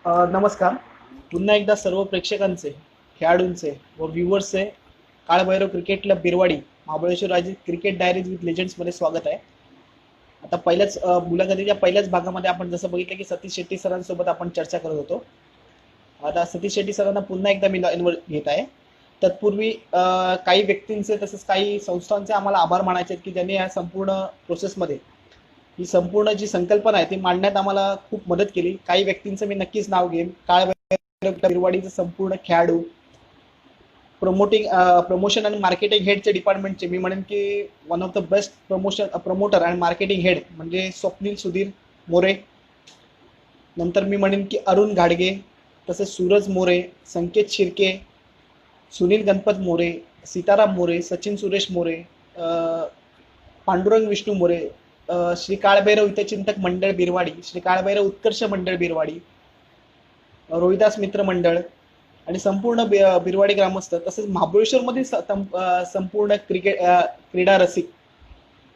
नमस्कार. पुन्हा एकदा सर्व प्रेक्षकांचे, खेळाडूंचे व व्ह्युअर्सचे काळभैरव क्रिकेट क्लब बिरवाडी महाबळेश्वर राज्य क्रिकेट डायरीज विथ लेजंड्समध्ये स्वागत आहे. आता पहिल्याच मुलाखतीच्या पहिल्याच भागामध्ये आपण जसं बघितलं की सतीश शेट्टी सरांसोबत आपण चर्चा करत होतो. आता सतीश शेट्टी सरांना पुन्हा एकदा मी लाईनवर घेत आहे. तत्पूर्वी काही व्यक्तींचे तसेच काही संस्थांचे आम्हाला आभार मानायचे आहेत की ज्यांनी या संपूर्ण प्रोसेसमध्ये ही संपूर्ण जी संकल्पना आहे ती मांडण्यात आम्हाला खूप मदत केली. काही व्यक्तींचं मी नक्कीच नाव घेईन. बिरवाडीचे संपूर्ण खेळाडू, प्रमोशन आणि मार्केटिंग हेडचे डिपार्टमेंटचे मी म्हणेन की one of the best promoter आणि मार्केटिंग हेड म्हणजे स्वप्नील सुधीर मोरे. नंतर मी म्हणेन की अरुण घाडगे, तसेच सूरज मोरे, संकेत शिर्के, सुनील गणपत मोरे, सीताराम मोरे, सचिन सुरेश मोरे, पांडुरंग विष्णू मोरे, श्री काळभैरव हितचिंतक मंडळ बिरवाडी, श्री काळभैरव उत्कर्ष मंडळ बिरवाडी, रोहिदास मित्र मंडळ आणि संपूर्ण बिरवाडी ग्रामस्थ, तसेच महाबळेश्वरमधील संपूर्ण क्रीडा रसिक.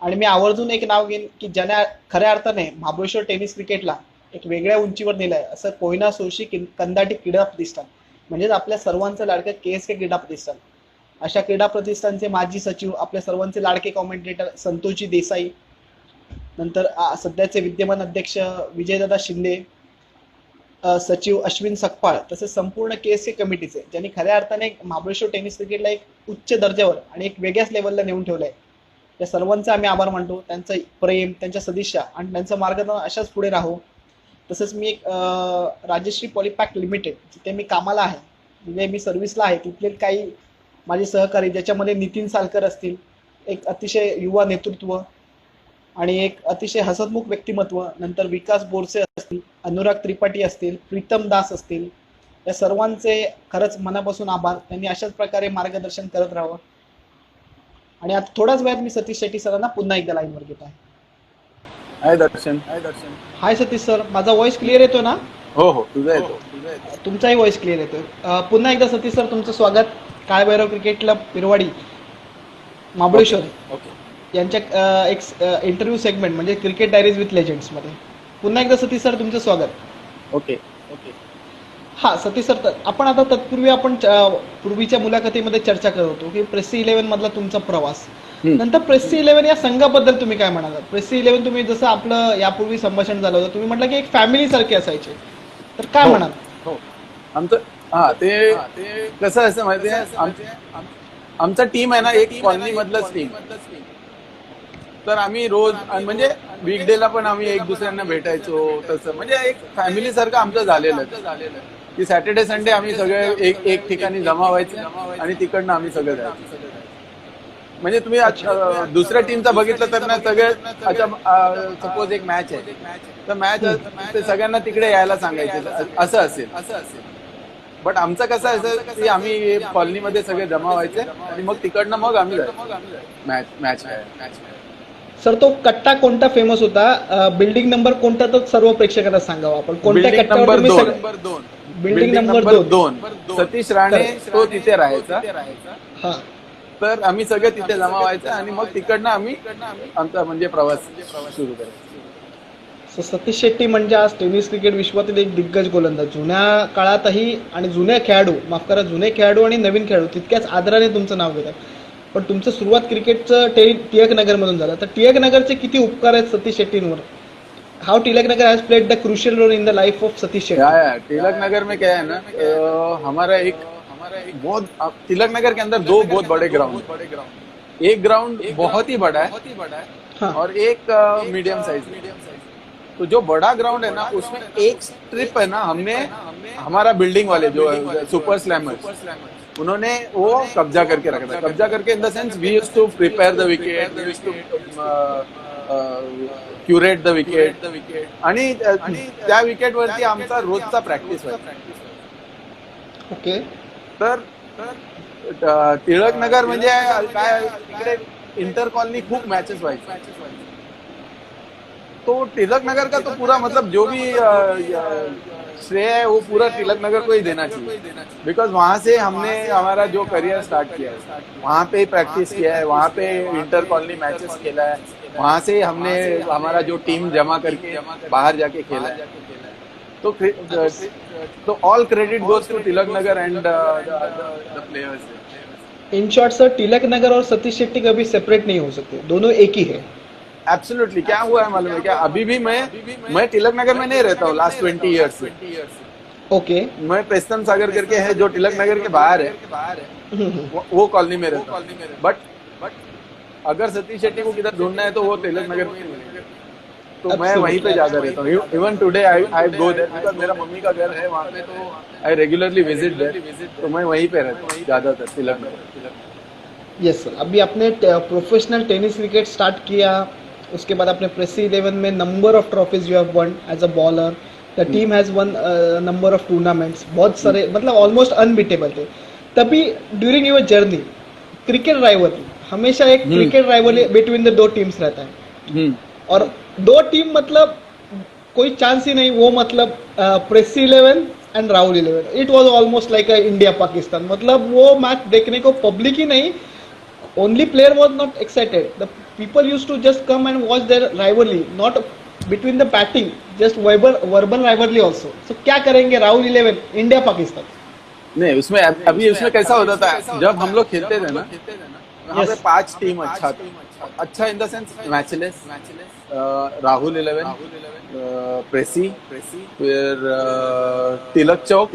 आणि मी आवर्जून एक नाव घेईन की ज्याने खऱ्या अर्थाने महाबळेश्वर टेनिस क्रिकेटला एक वेगळ्या उंचीवर नेलंय, असं कोयना सोशी कंदाटी क्रीडा प्रतिष्ठान म्हणजेच आपल्या सर्वांचं लाडकं KSK क्रीडा प्रतिष्ठान. अशा क्रीडा प्रतिष्ठानचे माजी सचिव, आपल्या सर्वांचे लाडके कॉमेंटेटर संतोषजी देसाई, नंतर सध्याचे विद्यमान अध्यक्ष विजयदादा शिंदे, सचिव अश्विन सकपाळ, तसेच संपूर्ण KSK कमिटीचे ज्यांनी खऱ्या अर्थाने महाबळेश्वर टेनिस क्रिकेटला एक उच्च दर्जावर आणि एक वेगळ्याच लेवलला नेऊन ठेवलंय. त्या सर्वांचा आम्ही आभार मानतो. त्यांचं प्रेम, त्यांच्या सदिच्छा आणि त्यांचं मार्गदर्शन अशाच पुढे राहो. तसंच मी एक राजश्री पॉलिपॅक लिमिटेड जिथे मी कामाला आहे, म्हणजे मी सर्व्हिसला आहे, तिथले काही माझे सहकारी ज्याच्यामध्ये नितीन सालकर असतील, एक अतिशय युवा नेतृत्व आणि एक अतिशय हसतमुख व्यक्तिमत्व, नंतर विकास बोरसे असतील, अनुराग त्रिपाठी असतील, प्रीतम दास असतील, या सर्वांचे खरंच मनापासून आभार. त्यांनी अशाच प्रकारे मार्गदर्शन करत राहावं. आणि आता थोड्याच वेळात मी सतीश शेट्टी सरांना पुन्हा एकदा लाईनवर घेत आहे. हाय दर्शन. हाय सतीश सर, माझा व्हॉइस क्लिअर येतो ना? हो हो, तुझा येतो. तुमचाही व्हॉइस क्लिअर येतोय. पुन्हा एकदा सतीश सर तुमचं स्वागत काळभैरव क्रिकेट क्लब बिरवाडी महाबळेश्वर यांच्या एक इंटरव्ह्यू सेगमेंट म्हणजे क्रिकेट डायरीज विथ लेजंड्स मध्ये पुन्हा एकदा सतीश सर तुमचं स्वागत. ओके. हा सतीश सर, आपण आता तत्पूर्वी आपण पूर्वीच्या मुलाखतीमध्ये चर्चा करत होतो की प्रेसी 11 मधला तुमचा प्रवास, नंतर प्रेसी 11 या संघाबद्दल तुम्ही काय म्हणालात? प्रेसी 11 तुम्ही जसं आपलं यापूर्वी संभाषण झालं होतं, तुम्ही म्हटलं की एक फॅमिली सारखे असायचे, तर काय म्हणाल? हो, आमचं ते कसं असं माहिती आहे, आमचा टीम आहे ना एक कॉलनी मधलाच टीम. तर आम्ही रोज म्हणजे वीकडेला पण आम्ही एक दुसऱ्यांना भेटायचो. तसं म्हणजे एक फॅमिली सारखं आमचं झालेलं की सॅटर्डे संडे आम्ही सगळे एक ठिकाणी जमा व्हायचं आणि तिकडनं आम्ही सगळे जायचो. म्हणजे तुम्ही दुसऱ्या टीमचा बघितलं तर ना सगळे सपोज एक मॅच आहे तर मॅच ते सगळ्यांना तिकडे यायला सांगायचे असं असेल. बट आमचं कसं असेल की आम्ही कॉलनीमध्ये सगळे जमा व्हायचे आणि मग तिकडनं मग आम्ही जायचो मॅच. सर तो कट्टा कोणता फेमस होता? बिल्डिंग नंबर कोणता तर सर्व प्रेक्षकांना सांगावं आपण. कोणत्या कट्ट्यावर? Building number 2. सतीश राणे तो तिथे राहायचा. हा, तर आम्ही सगळे तिथे जमा व्हायचं आणि मग तिकडनं आम्ही आमचा म्हणजे प्रवास सुरू करायचा. सतीश शेट्टी म्हणजे आज टेनिस क्रिकेट विश्वातील एक दिग्गज गोलंदाज. जुन्या काळातही आणि जुने खेळाडू आणि नवीन खेळाडू तितक्याच आदराने तुमचं नाव घेतात. पण तुमचं सुरुवात क्रिकेटचं टिळक नगर मधून झालं, तर टिळक नगरचे किती उपकार आहेत सतीश शेट्टींवर? How Tilak Nagar has played the crucial role in the life of Satish Shetty? Tilak Nagar में क्या है ना, हमारा एक बहुत तिलक नगर के अंदर दो बहुत बड़े ग्राउंड. एक ग्राउंड बहुत ही बड़ा है और एक मीडियम साइज. तो जो बड़ा ग्राउंड है ना उसमें एक स्ट्रिप है ना, हमने हमारा बिल्डिंग वाले जो सुपर स्लैमर्स उन्होंने वो कब्जा करके रखा था. कब्जा करके in the sense we used to prepare the wicket, we used to curate the wicket आणि त्या विकेटवरती आमचा रोजचा प्रॅक्टिस व्हायचा. ओके. तर टिळक नगर म्हणजे काय, तिकडे इंटर कॉलनी खूप मॅचेस व्हायचे. तो तिलक नगर का तो पूरा मतलब जो भी श्रेय है वो पूरा तिलक नगर को ही देना चाहिए. बिकॉज वहां से हमने हमारा जो करियर स्टार्ट किया है, वहां पे प्रैक्टिस किया है, वहां पे इंटर कॉलनी मैचेस खेला है, वहां से हमने हमारा जो टीम जमा करके बाहर जाके खेला है. तो all credit goes to Tilak Nagar and the players. In short sir, Tilak Nagar और सतीश शेट्टी कभी सेपरेट नहीं हो सकते, दोनों एक ही है। एब्सोल्युटली। क्या हुआ है मालूम है क्या, अभी भी मैं तिलक नगर में नहीं रहता हूँ लास्ट 20 ईयर्स से। ओके। मैं प्रेस्तम सागर करके है जो तिलक नगर के बाहर है, वो कॉलोनी में रहता हूँ। बट अगर सतीश शेट्टी को किधर ढूंढना है तो वो तिलक नगर में ही मिलेगा, तो मैं वहीं पे ज्यादा रहता हूँ। Even today I go there because मेरा मम्मी का घर है वहाँ पे, तो आई रेगुलरली विजिट देयर, तो मैं वहीं पे रहता हूँ ज्यादातर तिलक नगर। यस सर, अभी आपने प्रोफेशनल टेनिस क्रिकेट स्टार्ट किया, उसके बाद आपने प्रेसी 11 में number of trophies you have won as a bowler, the team has won number of tournaments, बहुत सारे मतलब ऑलमोस्ट अनबीटेबल थे। तभी during your journey cricket rivalry, हमेशा एक क्रिकेट राइवलरी बिटवीन द दो टीम्स रहता है, और दो टीम मतलब कोई चांस ही नहीं, वो मतलब प्रेसी 11 and Rahul 11, it was almost like India Pakistan. मतलब वो मैच देखने को पब्लिक ही नहीं, only player was not excited, the people used to just come and watch their rivalry, not between the batting, just verbal rivalry also. So क्या करेंगे Rahul 11 India Pakistan? नहीं, उसमें अभी उसमें कैसा होता था, जब हम लोग खेलते थे ना, वहाँ पे 5 टीम अच्छा इन द सेंस मैचलेस, राहुल 11, प्रेसी, फिर तिलक चौक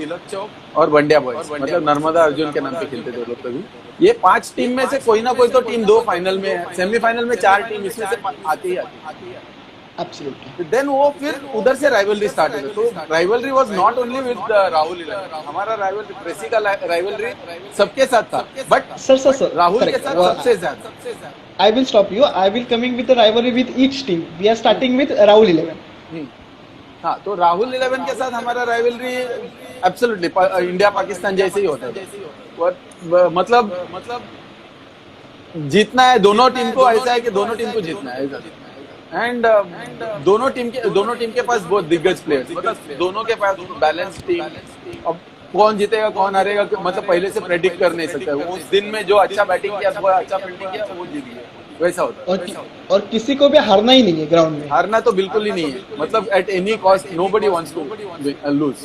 और वनडिया बॉयज, मतलब नर्मदा अर्जुन के नाम पे खेलते थे लोग तभी। ये 5 टीम में से कोई ना कोई तो टीम 2 फाइनल में, सेमीफाइनल में 4 टीम इसमें से आती ही आती है। एब्सोल्युटली। देन वो फिर उधर से राइवलरी स्टार्ट हुई। तो rivalry was not only with Rahul 11, हमारा राइवलरी प्रेसी का राइवलरी सबके साथ था, बट सर राहुल के साथ सबसे ज्यादा। I will stop you. I will coming with a rivalry with each team. We are starting with Rahul 11. हाँ, तो राहुल 11 के साथ हमारा राइवलरी एब्सोल्युटली इंडिया पाकिस्तान जैसे ही होता है। मतलब जीतना है दोनों टीम को, ऐसा है कि दोनों टीम को जीतना है, एंड दोनों टीम के पास बहुत दिग्गज प्लेयर्स, मतलब दोनों के पास बैलेंस टीम। अब कौन जीतेगा कौन हारेगा मतलब पहले से प्रेडिक्ट कर नहीं सकता। उस दिन में जो अच्छा बैटिंग किया, वो अच्छा फील्डिंग किया, वो जीत गया, वैसा होता है। और किसी को भी हारना ही नहीं है ग्राउंड में, हारना तो बिल्कुल ही नहीं है, मतलब at any cost nobody wants to lose.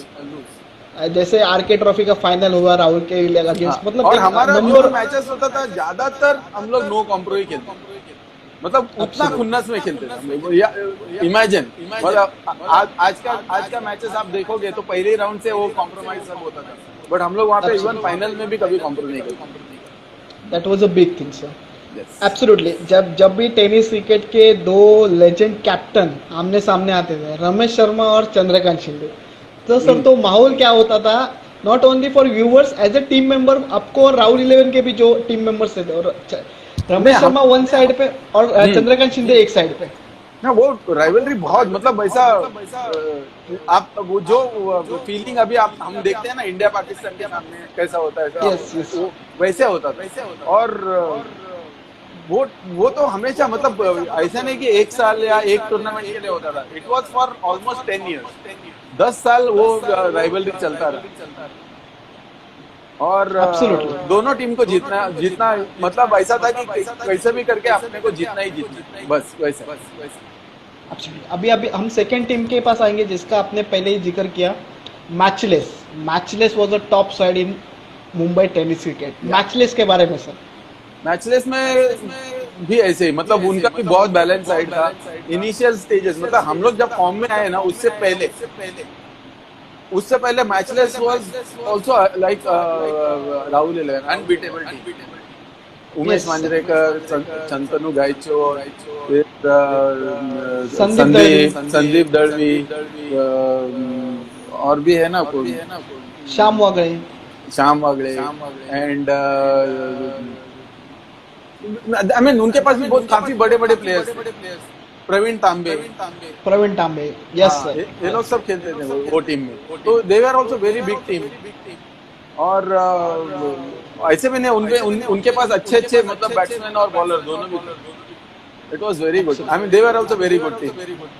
जैसे आरके ट्रॉफी का फाइनल हुआ राहुल के अगेंस्ट, मतलब और हमारा जो मैचेस होता था ज्यादातर हम लोग नो कॉम्प्रोमाइज खेलते, मतलब उतना खुन्नस में खेलते थे। इमेजिन मतलब आज का मैचेस आप देखोगे तो पहले ही राउंड से वो कॉम्प्रोमाइज सब होता था, बट हम लोग वहाँ पे इवन फाइनल में भी कभी कॉम्प्रोमाइज नहीं करते। That was a big thing sir. Absolutely. जब भी टेनिस क्रिकेट के 2 लेजेंड कैप्टन आमने सामने आते थे, रमेश शर्मा और चंद्रकांत शिंदे, तो सर तो माहौल क्या होता था, not only for viewers, as a team member आपको और राहुल 11 के भी जो टीम मेंबर्स थे, और रमेश शर्मा वन साइड पे और चंद्रकांत शिंदे एक साइड पे ना, वो राइवलरी बहुत मतलब वैसा आप वो जो फीलिंग अभी हम देखते हैं ना इंडिया पाकिस्तान के सामने कैसा होता है, वो वैसे होता था। और वो तो हमेशा मतलब ऐसा नहीं कि 1 साल या 1 टूर्नामेंट के लिए होता था, it was for almost 10 years, 10 साल वो राइवलरी चलता रहा। और दोनों टीम को जीतना मतलब ऐसा था कि कैसे भी करके अपने को जीतना ही जीतना, बस वैसे। अभी हम सेकेंड टीम के पास आएंगे जिसका आपने पहले ही जिक्र किया, matchless was a top side in Mumbai tennis cricket. Matchless के बारे में सर? मैचलेस में भी ऐसे ही, मतलब उनका भी बहुत बैलेंस साइड था इनिशियल स्टेजेस, मतलब हम लोग जब फॉर्म में आए ना उससे पहले matchless was also like Rahul 11 unbeatable team. Umesh Manjrekar, Shantanu Gaichor, Sandeep Dalvi, और भी है ना कोई, Shyam Wagde and I mean उनके पास भी बहुत काफी बड़े प्लेयर्स, प्रवीण तांबे, यस सर, ये लोग सब खेलते थे वो टीम में, तो they were also very big team. और ऐसे भी नहीं उनके पास अच्छे मतलब बैट्समैन और बॉलर दोनों भी थे। It was very good, I mean they were also very good team.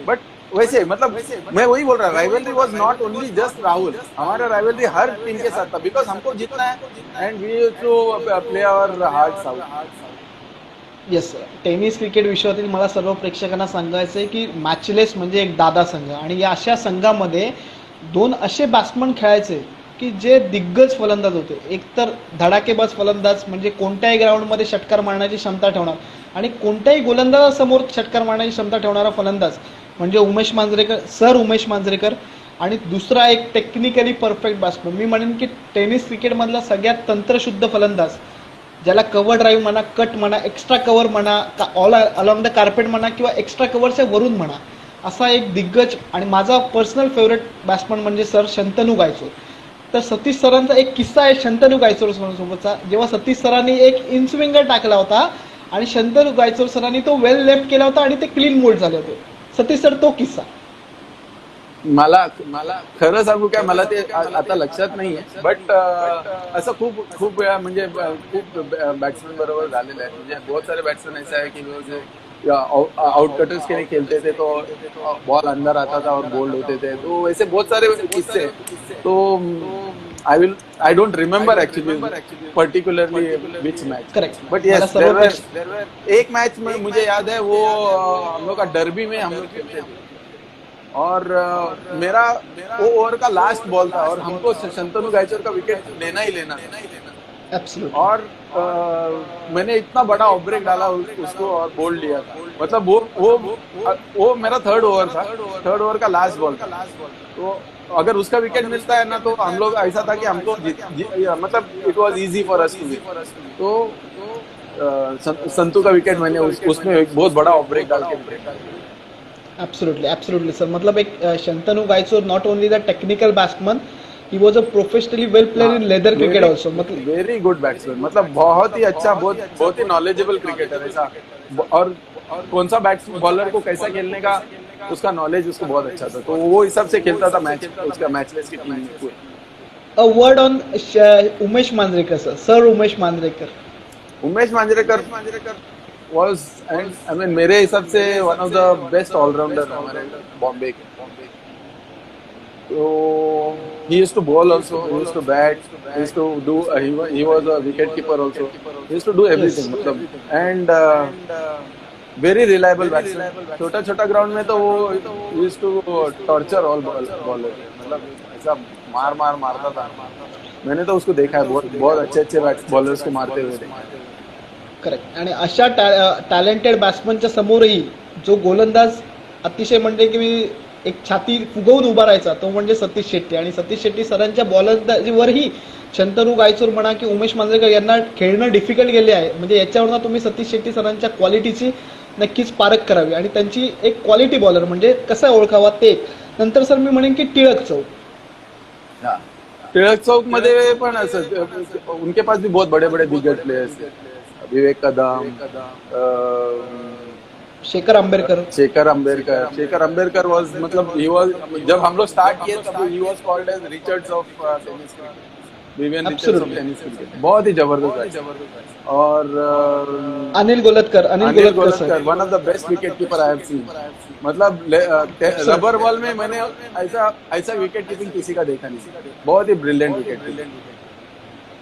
But वैसे मतलब मैं वही बोल रहा, rivalry was not only just Rahul, हमारा राइवलरी हर टीम के साथ था, बिकॉज हमको जीतना है and we used to play our hearts out. Yes sir, tennis cricket विश्वातील मला सर्व प्रेक्षकांना सांगायचं आहे की मॅचलेस म्हणजे एक दादा संघ, आणि या अशा संघामध्ये दोन असे बॅट्समन खेळायचे की जे दिग्गज फलंदाज होते. एकतर धडाकेबाज फलंदाज म्हणजे कोणत्याही ग्राउंडमध्ये षटकार मारण्याची क्षमता ठेवणार आणि कोणत्याही गोलंदाजासमोर षटकार मारण्याची क्षमता ठेवणारा फलंदाज म्हणजे उमेश मांजरेकर, सर उमेश मांजरेकर. आणि दुसरा एक टेक्निकली परफेक्ट बॅट्समन, मी म्हणेन की टेनिस क्रिकेटमधला सगळ्यात तंत्रशुद्ध फलंदाज, ज्याला कव्हर ड्राईव्ह म्हणा, कट म्हणा, एक्स्ट्रा कव्हर म्हणा, ऑल अलॉंग द कार्पेट म्हणा किंवा एक्स्ट्रा कव्हरच्या वरून म्हणा, असा एक दिग्गज आणि माझा पर्सनल फेवरेट बॅट्समन म्हणजे सर शंतनू गायचोर. तर सतीश सरांचा एक किस्सा आहे शंतनू गायचोर सोबतचा, जेव्हा सतीश सरांनी एक इनस्विंगर टाकला होता आणि शंतनू गायचोर सरांनी तो वेल लेफ्ट केला होता आणि ते क्लीन बोल्ड झाले होते. सतीश सर, तो किस्सा मला खरं सांगू काय, मला ते आता लक्षात नाहीये, बट असं खूप वेळा म्हणजे खूप बॅट्समॅन बरोबर झालेलं आहे. म्हणजे बहुत सारे बॅट्समैन ऐसा है कि वो जो आउटकटर्स के लिए खेलते थे तो बॉल अंदर आता था और बोल्ड होते थे, तो वैसे बहुत सारे किस्से. तो I don't remember actually particularly which match, correct. But yes एक मैच में मुझे याद है, वो हम लोग का डर्बी में हम लोग खेलते थे और मेरा वो ओवर का लास्ट बॉल था और हमको शंतनू गायचोर का विकेट लेना ही लेना Absolutely. और मैंने इतना बड़ा ऑफ ब्रेक डाला उसको और बोल्ड लिया था. मतलब वो मेरा थर्ड ओवर था, थर्ड ओवर का लास्ट बॉल था. तो अगर उसका विकेट मिलता है ना तो हम लोग ऐसा था कि हमको मतलब it was easy for us to win. तो संतू का विकेट मैंने उसमें एक बहुत बड़ा ऑफ ब्रेक डाल के. Absolutely, sir. मतलब एक Shantanu Gaychor not only the technical batsman, he was a professionally well player in leather cricket also. मतलब वेरी गुड बैट्समैन, मतलब बहुत ही अच्छा, बहुत ही नॉलेजेबल क्रिकेटर ऐसा. और कौन सा बैट्समैन बॉलर को कैसा खेलने का उसका नॉलेज उसको बहुत अच्छा था. तो वो हिसाब से खेलता था मैच, उसका मैचलेस की team. A word on Umesh Manjrekar sir. Sir Umesh Manjrekar was, and I mean मेरे हिसाब से one of the best all-rounder हमारे बॉम्बे के. So he used to bowl also, he used to bat, he used to do he was a wicket keeper also, he used to do everything. मतलब and very reliable batsman. छोटा ground में तो वो used to torture all bowler. मतलब ऐसा मारता था. मैंने तो उसको देखा है, बहुत अच्छे बॉलर्स को मारते हुए देखा है. करेक्ट. आणि अशा टॅलेंटेड बॅट्समनच्या समोरही जो गोलंदाज अतिशय म्हणजे की मी एक छाती फुगवून उभा राहायचा तो म्हणजे सतीश शेट्टी. आणि सतीश शेट्टी सरांच्या बॉलरवरही शंतनू गायचोर म्हणा की उमेश मांजरेकर यांना खेळणं डिफिकल्ट गेले आहे. म्हणजे याच्यावरून तुम्ही सतीश शेट्टी सरांच्या क्वालिटीची नक्कीच पारख करावी आणि त्यांची एक क्वालिटी बॉलर म्हणजे कसा ओळखावा ते. नंतर सर मी म्हणेन की टिळक चौक मध्ये पण असं उनके पास भी बहुत बड़े दिग्गज प्लेयर्स थे. विवेक कदम, शेखर अंबेडकर वाज, मतलब he was, जब हम लोग स्टार्ट किए तब he was called as Richards of tennis cricket. Vivian Richards of tennis cricket, बहुत ही जबरदस्त. और Anil Goltkar one of the best wicket keeper I have seen. मतलब रबर बॉल में मैंने ऐसा विकेट कीपिंग किसी का देखा नहीं. बहुत ही brilliant wicket keeping.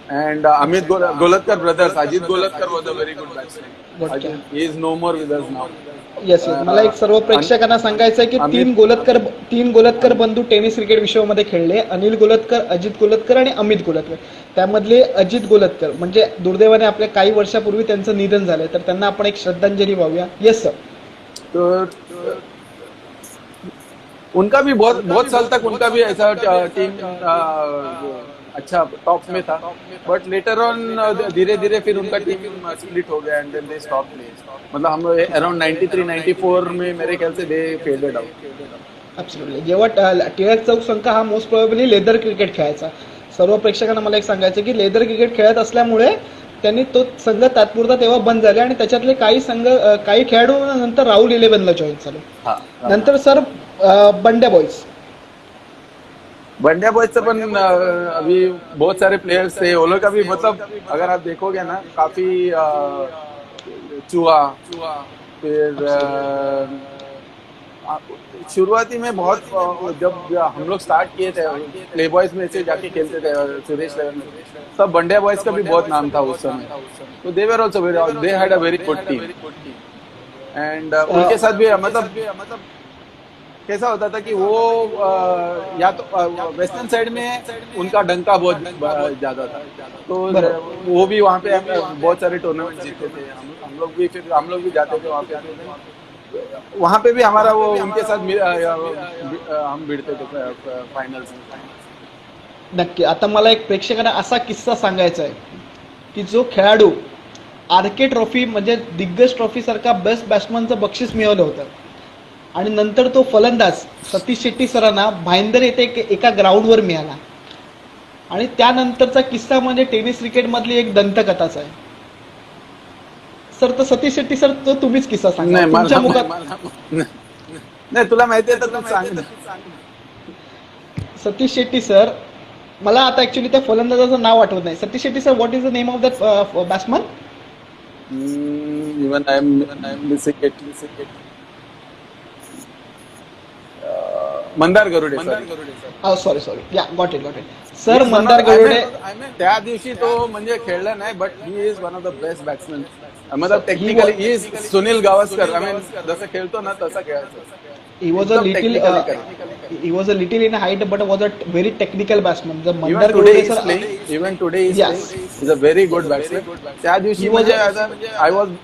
And Amit Goltkar brothers, Ajit Goltkar was a very good batsman. He is no more with us now. Yes. मला एक सर्व प्रेक्षकांना सांगायचं आहे की तीन गोलतकर बंधू टेनिस क्रिकेट विश्वामध्ये खेळले. अनिल गोलतकर, अजित गोलतकर आणि अमित गोलतकर. त्यामधले अजित गोलतकर म्हणजे दुर्दैवाने आपल्या काही वर्षापूर्वी त्यांचं निधन झालंय, तर त्यांना आपण एक श्रद्धांजली वाहूया. Yes sir. तो उनका भी बहुत साल तक उनका भी ऐसा टीम अच्छा टॉप में था, बट लेटर ऑन धीरे फिर उनका टीम स्प्लिट हो गया and then they stop playing. मतलब हम लोग अराउंड 93-94 में मेरे ख्याल से दे फेडेड आउट. ॲब्सोल्युटली. जेव्हा टिळक चौक संघ हा मोस्ट प्रोबेबली लेदर क्रिकेट खेळायचा. सर्व प्रेक्षकांना मला एक सांगायचं की लेदर क्रिकेट खेळत असल्यामुळे त्यांनी तो संघ तात्पुरता तेव्हा बंद झाले आणि त्याच्यातले काही खेळाडू नंतर राहुल 11ला जॉईन झाले. नंतर सर बंड्या बॉयज से पण अभी बहुत सारे प्लेयर्स थे. वो लोग का भी मतलब अगर आप देखोगे ना काफी चूहा, फिर शुरुआती में बहुत जब हम लोग स्टार्ट किए थे प्ले बॉयज में से जाके खेलते थे सुरेश लेवन में, तब बंड्या बॉयज का भी बहुत नाम था उस समय. तो they were also they had a very good team. And उनके साथ भी मतलब कैसा होता था कि वो या तो वेस्टर्न साइड में उनका डंका बहुत ज्यादा था, तो बरोबर. वो भी वहाँ पे बहुत सारे टूर्नामेंट जीतते थे। हम लोग भी जाते थे वहाँ पे। वहाँ पे भी हमारा वो उनके साथ हम भिड़ते थे फाइनल्स में। नक्की. आता मला एक प्रेक्षकांना असा किस्सा सांगायचा आहे की जो खेळाडू आरके ट्रॉफी म्हणजे दिग्गज ट्रॉफी सारखा बेस्ट बॅट्समनचं बक्षीस मिळवलं होतं आणि नंतर तो फलंदाज सतीश शेट्टी सरांना भाईंदर येथे एका ग्राउंडवर मिळाला आणि त्यानंतरचा किस्सा म्हणजे टेनिस क्रिकेटमधली एक दंतकथाच आहे. सर तर सतीश शेट्टी सर तो तुम्हीच किस्सा सांगा नाही तुमच्या मला मुखात. नाही, तुला माहिती आहे तर तू सांग ना. सतीश शेट्टी सर, मला आता ऍक्च्युली त्या फलंदाजाचं नाव आठवत नाही. Satish Shetty sir, what is the name of that batsman? Even I am missing it. Mandar Garude sir. Sorry yeah got it sir. Mandar Garude त्या दिवशी तो म्हणजे खेळला नाही, but he is one of the best batsman. मतलब technically he is Sunil Gavaskar. I mean जसं खेळतो ना तसं खेळायचं. he was a little in height but was a very technical batsman. The Mandar Gurode sir, even today he yes, is a very good batsman. त्या दिवशी म्हणजे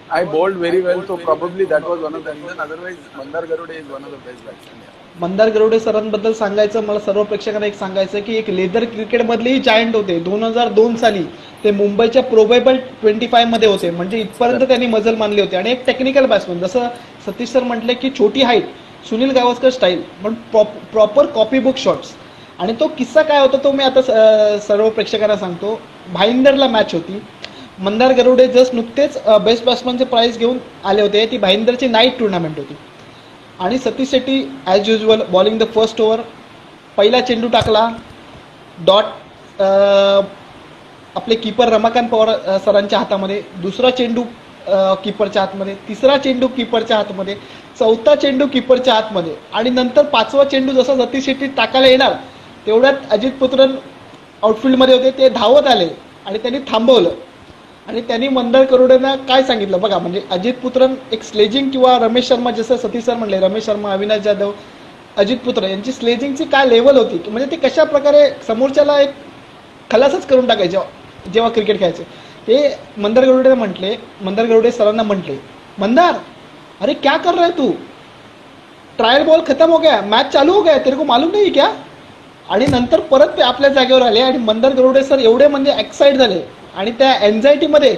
I bowled very well, so probably that was one of the reason. Otherwise Mandar Garude is one of the best batsmen. Mandar Garude सरांबद्दल सांगायचं मला सर्व प्रेक्षकांना एक सांगायचं की एक लेदर क्रिकेटमधलेही जायंट होते. 2002 साली ते मुंबईच्या प्रोबेबल 25 मध्ये होते, म्हणजे इथपर्यंत त्यांनी मजल मानली होती. आणि एक टेक्निकल बॅट्समन, जसं सतीश सर म्हटले की छोटी हाईट, सुनील गावस्कर स्टाईल, पण प्रॉपर कॉपी बुक शॉट्स. आणि तो किस्सा काय होता तो मी आता सर्व प्रेक्षकांना सांगतो. भाईंदरला मॅच होती. मंदार गरुडे जस्ट नुकतेच बेस्ट बॅट्समनचे प्राइज घेऊन आले होते. ती भाईंदरची नाईट टुर्नामेंट होती आणि Satish Shetty as usual bowling the first over. पहिला चेंडू टाकला डॉट आपले कीपर रमाकांत पवार सरांच्या हातामध्ये. दुसरा चेंडू कीपरच्या हातमध्ये. तिसरा चेंडू कीपरच्या हातमध्ये. चौथा चेंडू कीपरच्या आतमध्ये. आणि नंतर पाचवा चेंडू जसा सतीश शेट्टी टाकायला येणार तेवढ्यात अजित पुत्रन आउटफील्डमध्ये होते. ते धावत आले आणि त्यांनी थांबवलं आणि त्यांनी मंदार गरुडेंना काय सांगितलं बघा. म्हणजे अजित पुत्रन एक स्लेजिंग किंवा रमेश शर्मा, जसं सतीश सर म्हणले, रमेश शर्मा, अविनाश जाधव, अजित पुत्र यांची स्लेजिंगची काय लेवल होती, म्हणजे ते कशा प्रकारे समोरच्याला एक खलासच करून टाकायचे जेव्हा क्रिकेट खेळायचे. ते मंदार गरुडे सरांना म्हटले, मंदार अरे क्या कर रहा है तू, ट्रायल बॉल खत्म हो गया, मॅच चालू हो गया, तेरे को मालूम नाही क्या. आणि नंतर परत ते आपल्या जागेवर आले आणि मंदार गरुडे सर एवढे म्हणजे एक्साइट झाले आणि त्या एन्झायटीमध्ये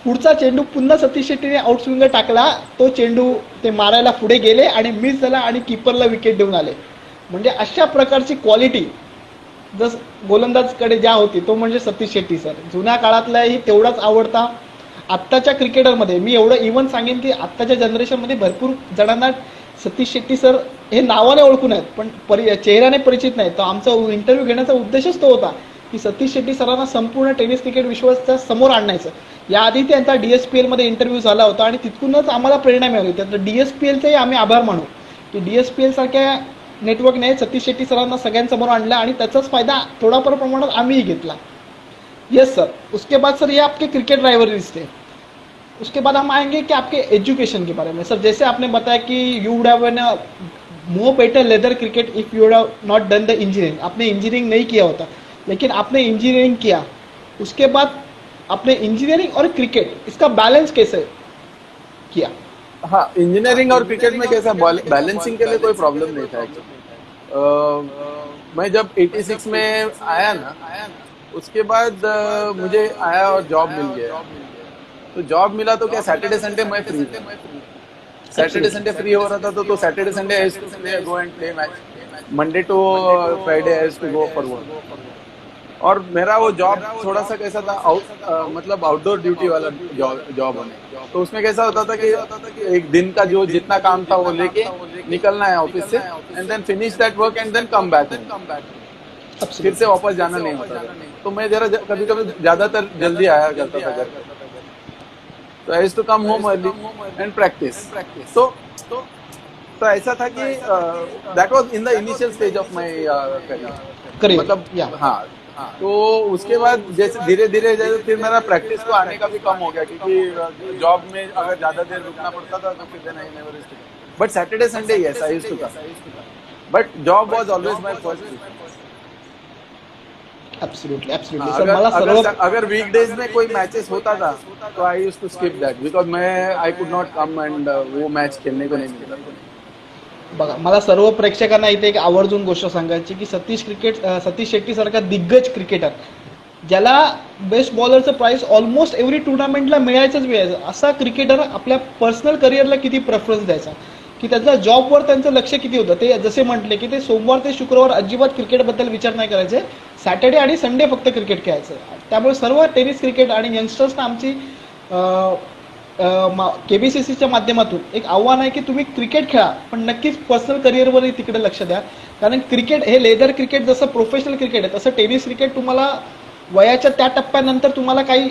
पुढचा चेंडू पुन्हा सतीश शेट्टीने आउटस्विंगर टाकला. तो चेंडू ते मारायला पुढे गेले आणि मिस झाला आणि कीपरला विकेट देऊन आले. म्हणजे अशा प्रकारची क्वालिटी जस गोलंदाजकडे ज्या होती तो म्हणजे सतीश शेट्टी सर. जुन्या काळातलाही तेवढाच आवडता. आत्ताच्या क्रिकेटरमध्ये मी एवढं इव्हन सांगेन की आत्ताच्या जनरेशनमध्ये भरपूर जणांना सतीश शेट्टी सर हे नावाने ओळखून आहेत पण चेहऱ्याने परिचित नाहीत. तर आमचा इंटरव्ह्यू घेण्याचा उद्देशच तो होता की सतीश शेट्टी सरांना संपूर्ण टेनिस क्रिकेट विश्वाच्या समोर आणण्याचं. याआधी त्यांचा DSPL मध्ये इंटरव्ह्यू झाला होता आणि तिथूनच आम्हाला प्रेरणा मिळाली. तर DSPLचेही आम्ही आभार मानू की DSPL सारख्या नेटवर्कने सतीश शेट्टी सरांना सगळ्यांसमोर आणला आणि त्याचाच फायदा थोडाफार प्रमाणात आम्हीही घेतला. Yes sir. उसके बाद सर ये आपके क्रिकेट राइवलरीज थे. उसके बाद हम आएंगे कि आपके एजुकेशन के बारे में. सर जैसे आपने बताया कि you would have an more better leather cricket if you would have not done the engineering. आपने इंजीनियरिंग नहीं किया होता लेकिन आपने इंजीनियरिंग किया. उसके बाद आपने इंजीनियरिंग और क्रिकेट इसका बैलेंस कैसे किया? हाँ, इंजीनियरिंग और क्रिकेट में कैसा बैलेंसिंग के लिए कोई प्रॉब्लम नहीं था. मैं जब 86 में आया ना, उसके बाद मुझे आया और जॉब मिल गया. तो जॉब मिला तो क्या सैटरडे संडे मैं फ्री था. सैटरडे संडे फ्री हो रहा था तो Saturday Sunday I to play, go and play match. Monday to Friday I to go for work. और मेरा वो जॉब थोड़ा सा कैसा था, मतलब आउटडोर ड्यूटी वाला जॉब होने. तो उसमें कैसा होता था कि एक दिन का जो जितना काम था वो लेके निकलना है ऑफिस से and then finish that work and then come back. फिर से वापस जाना नहीं होता था. तो मैं जरा कभी कभी ज्यादातर जल्दी आया करता था घर. तो I used to come home early and practice. तो ऐसा था कि that was in the initial stage of my career. मतलब हाँ. तो उसके बाद जैसे धीरे धीरे जैसे फिर मेरा प्रैक्टिस को आने का भी कम हो गया क्योंकि जॉब में अगर ज्यादा देर रुकना पड़ता था तो फिर then I never used to. But Saturday Sunday yes I used to come. But job was always my first. Absolutely absolutely sir, अगर मला सर्व अगर अगर वीकडेज में कोई मैचेस होता था तो I used to skip that because मैं I could not come and वो मैच खेलने को नहीं मिलता। बघा, मला सर्व प्रेक्षकांना इथे एक आवर्जून गोष्ट सांगायची की सतीश शेट्टी सारखा दिग्गज क्रिकेटर, ज्याला बेस्ट बॉलरचं प्राइस ऑलमोस्ट एव्हरी टुर्नामेंटला मिळायचं, असा क्रिकेटर आपल्या पर्सनल करिअरला किती प्रेफरन्स द्यायचा, की त्याचा जॉबवर त्यांचं लक्ष किती होतं. ते जसे म्हटले की ते सोमवार ते शुक्रवार अजिबात क्रिकेटबद्दल विचार नाही करायचे, सॅटर्डे आणि संडे फक्त क्रिकेट खेळायचं. त्यामुळे सर्व टेनिस क्रिकेट आणि यंगस्टर्सना आमची केबीसीसीच्या माध्यमातून एक आव्हान आहे की तुम्ही क्रिकेट खेळा, पण नक्कीच पर्सनल करिअरवरही तिकडे लक्ष द्या. कारण क्रिकेट हे लेदर क्रिकेट जसं प्रोफेशनल क्रिकेट आहे, तसं टेनिस क्रिकेट तुम्हाला वयाच्या त्या टप्प्यानंतर तुम्हाला काही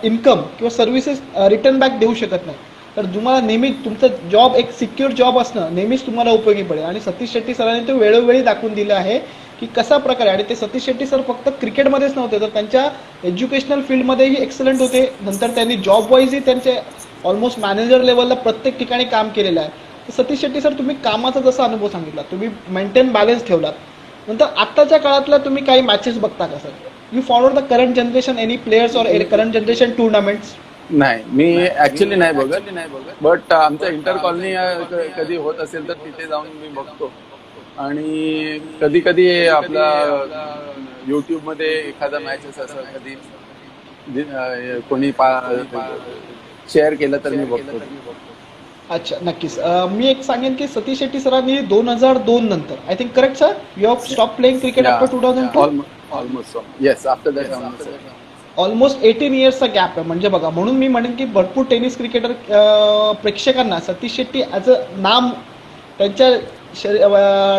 इन्कम किंवा सर्व्हिसेस रिटर्न बॅक देऊ शकत नाही. तर तुम्हाला नेहमी तुमचं जॉब एक सिक्युअर जॉब असणं नेहमीच तुम्हाला उपयोगी पडेल. आणि सतीश शेट्टी सरांनी ते वेळोवेळी दाखवून दिलं आहे की कसा प्रकारे. आणि ते सतीश शेट्टी सर फक्त क्रिकेटमध्येच नव्हते, तर त्यांच्या एज्युकेशनल फील्डमध्येही एक्सलंट होते. नंतर त्यांनी जॉब वाईजही त्यांचे ऑलमोस्ट मॅनेजर लेवलला प्रत्येक ठिकाणी काम केलेलं आहे. तर सतीश शेट्टी सर, तुम्ही कामाचा जसा अनुभव सांगितला, तुम्ही मेंटेन बॅलन्स ठेवलात, नंतर आत्ताच्या काळातल्या तुम्ही काही मॅचेस बघता का sir? You follow the current generation any players or current generation tournaments? नाही, मी ऍक्च्युली नाही बघत, बट आमच्या इंटर कॉलनी कधी होत असेल तर तिथे जाऊन मी बघतो. आणि कधी कधी आपला युट्यूब मध्ये एखादा मॅचेस असं कधी कोणी शेअर केलं तर मी बघतो. अच्छा, नक्कीच. मी एक सांगेन की सतीश शेट्टी सरांनी 2002 नंतर, I think correct sir, you have stop playing cricket after 2002? Almost yes, after that almost 18 इयर्सचा गॅप आहे. म्हणजे बघा, म्हणून मी म्हणेन की भरपूर टेनिस क्रिकेटर प्रेक्षकांना सतीश शेट्टी ॲज अ नाम त्यांच्या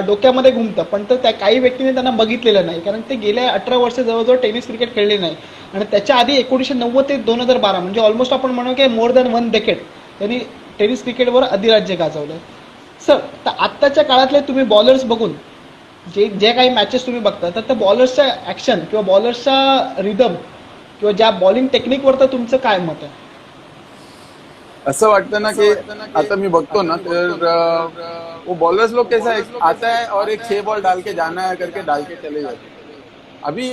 डोक्यामध्ये घुमतं, पण तर त्या काही व्यक्तीने त्यांना बघितलेलं नाही, कारण ते गेल्या 18 वर्ष जवळजवळ टेनिस क्रिकेट खेळले नाही. आणि त्याच्या आधी 1990 ते 2012 म्हणजे ऑलमोस्ट आपण म्हणू की मोर दॅन 1 डेकेड त्यांनी टेनिस क्रिकेटवर अधिराज्य गाजवलं. सर, तर आत्ताच्या काळातले तुम्ही बॉलर्स बघून जे काही मॅचेस तुम्ही बघता, तर त्या बॉलर्सच्या ॲक्शन किंवा बॉलर्सच्या रिदम किंवा ज्या बॉलिंग टेक्निकवर तर तुमचं काय मत आहे? असं वाटतं ना की आता मी बघतो ना, तर वो बॉलर्स लोग कैसा आता है और एक 6 बॉल डाल के जाना है करके डाल के चले जाते. अभी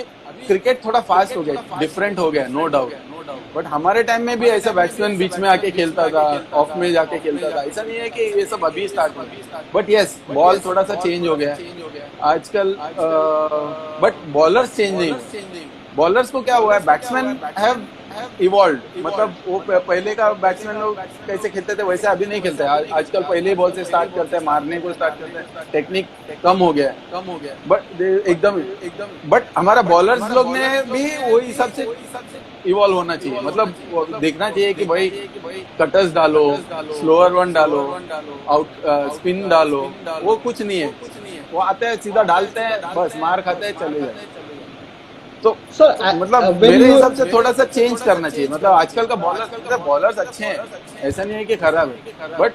क्रिकेट थोड़ा फास्ट हो गया, डिफरेंट हो गया, नो डाउट. बट हमारे टाइम में भी ऐसा बैट्समैन बीच में आके खेलता था, ऑफ में जाके खेलता था. ऐसा नहीं है कि ये सब अभी स्टार्ट हुआ, बट यस, बॉल थोड़ा सा चेंज हो गया आजकल. बट बॉलर्स चेंज नहीं हुए. बॉलर्स को क्या हुआ है, बैट्समैन हैव इवॉल्व. मतलब वो पहले का बैट्समैन लोग कैसे खेलते थे वैसे अभी नहीं खेलते. आजकल पहले बॉल से स्टार्ट करते हैं, मारने को स्टार्ट करते हैं. टेक्निक कम हो गया, बट एकदम. बट हमारा बॉलर्स लोग ने भी वही हिसाब से इवॉल्व होना चाहिए. मतलब देखना चाहिए कि भाई कटर्स डालो, स्लोअर वन डालो, आउट स्पिन डालो, वो कुछ नहीं है. वो आते हैं सीधा डालते हैं, बस मार खाते हैं, चले जाते हैं. तो सर, मतलब मेरे हिसाब से थोड़ा सा चेंज करना चाहिए. मतलब आजकल का बॉलर्स अच्छे हैं, ऐसा नहीं है कि खराब है, बट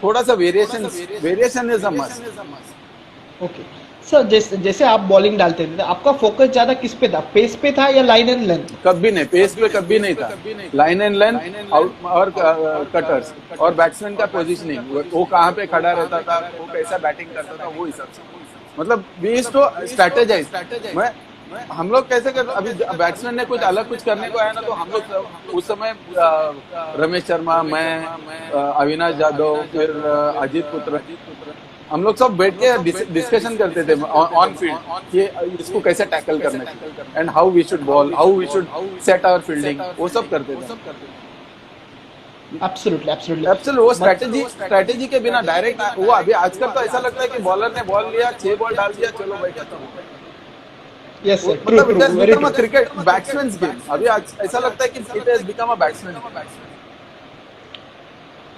थोड़ा सा variation is a must. Okay sir, जैसे आप बॉलिंग डालते थे, आपका फोकस ज्यादा किस पे था, पेस पे था या लाइन एंड लेंथ? कभी नहीं, पेस पे कभी नहीं था. लाइन एंड लेंथ और कटर्स और बैट्समैन का पोजीशनिंग, वो कहाँ पे खड़ा रहता था, वो कैसा बैटिंग करता था, वो हिसाब से. मतलब वी यूज्ड टू स्ट्रैटेजाइज. हम लोग कैसे कर, अभी बैट्समैन ने कुछ अलग कुछ करने को आया ना, तो हम लोग उस समय रमेश शर्मा, मैं, अविनाश जाधव, फिर अजीत पुत्र, हम लोग सब बैठ के डिस्कशन करते थे ऑन फील्ड कि इसको कैसे टैकल करना चाहिए and how we should bowl, how we should set our fielding, वो सब करते थे. एब्सोल्युटली वो स्ट्रैटेजी के बिना डायरेक्ट वो. अभी आजकल तो ऐसा लगता है कि बॉलर ने बॉल लिया, 6 बॉल डाल दिया, चलो भाई खत्म. यस सर, मतलब it has become a cricket batsmen game. अभी ऐसा लगता है कि it has become a batsman.